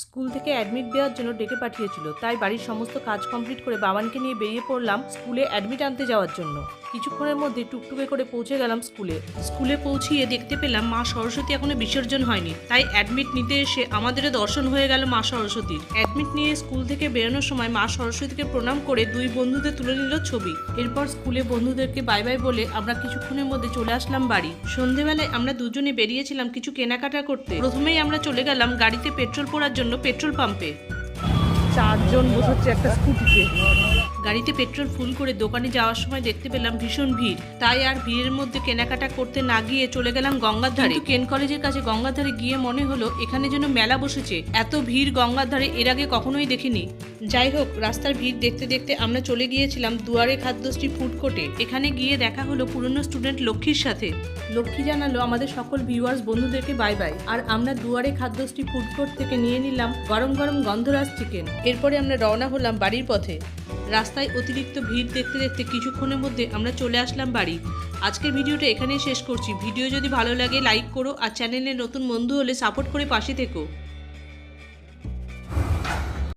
School থেকে admit দেওয়ার জন্য ডেকে পাঠিয়েছিল, তাই বাড়ির সমস্ত কাজ কমপ্লিট করে বাবানকে নিয়ে বেরিয়ে পড়লাম স্কুলে অ্যাডমিট আনতে যাওয়ার জন্য। কিছুক্ষণের মধ্যে টুকটুকে করে পৌঁছে গেলাম স্কুলে পৌঁছিয়ে দেখতে পেলাম মা সরস্বতী এখনো বিসর্জন হয়নি, তাই অ্যাডমিট নিতে এসে আমাদেরও দর্শন হয়ে গেল মা সরস্বতীর। অ্যাডমিট নিয়ে স্কুল থেকে বেরোনোর সময় মা সরস্বতীকে প্রণাম করে দুই বন্ধুদের তুলে নিল ছবি। এরপর স্কুলে বন্ধুদেরকে বাই বাই বলে আমরা কিছুক্ষণের মধ্যে চলে আসলাম বাড়ি। সন্ধেবেলায় আমরা দুজনে বেরিয়েছিলাম কিছু কেনাকাটা করতে। প্রথমেই আমরা চলে গেলাম গাড়িতে পেট্রোল পোড়ার জন্য পেট্রোল পাম্পে। চারজন বসেছে একটা স্কুটিতে। গাড়িতে পেট্রোল ফুল করে দোকানে যাওয়ার সময় দেখতে পেলাম ভীষণ ভিড়, তাই আর ভিড়ের মধ্যে কেনাকাটা করতে না গিয়ে চলে গেলাম গঙ্গার ধারে। কেন কলেজের কাছে গঙ্গার ধারে গিয়ে মনে হলো এখানে যেন মেলা বসেছে। এত ভিড় গঙ্গার ধারে এর আগে কখনোই দেখিনি। যাই হোক, রাস্তার ভিড় দেখতে দেখতে আমরা চলে গিয়েছিলাম দুয়ারে খাদ্যশ্রী ফুড কোর্টে। এখানে গিয়ে দেখা হলো পুরনো স্টুডেন্ট লক্ষ্মীর সাথে। লক্ষ্মী জানালো আমাদের সকল ভিউয়ার্স বন্ধুদেরকে বাই বাই। আর আমরা দুয়ারে খাদ্যশ্রী ফুড কোর্ট থেকে নিয়ে নিলাম গরম গরম গন্ধরাজ চিকেন। এরপরে আমরা রওনা হলাম বাড়ির পথে। রাস্তায় অতিরিক্ত ভিড় দেখতে দেখতে কিছুক্ষণের মধ্যে আমরা চলে আসলাম বাড়ি। আজকের ভিডিওটা এখানেই শেষ করছি। ভিডিও যদি ভালো লাগে লাইক করো, আর চ্যানেলে নতুন বন্ধু হলে সাপোর্ট করে পাশে থেকো।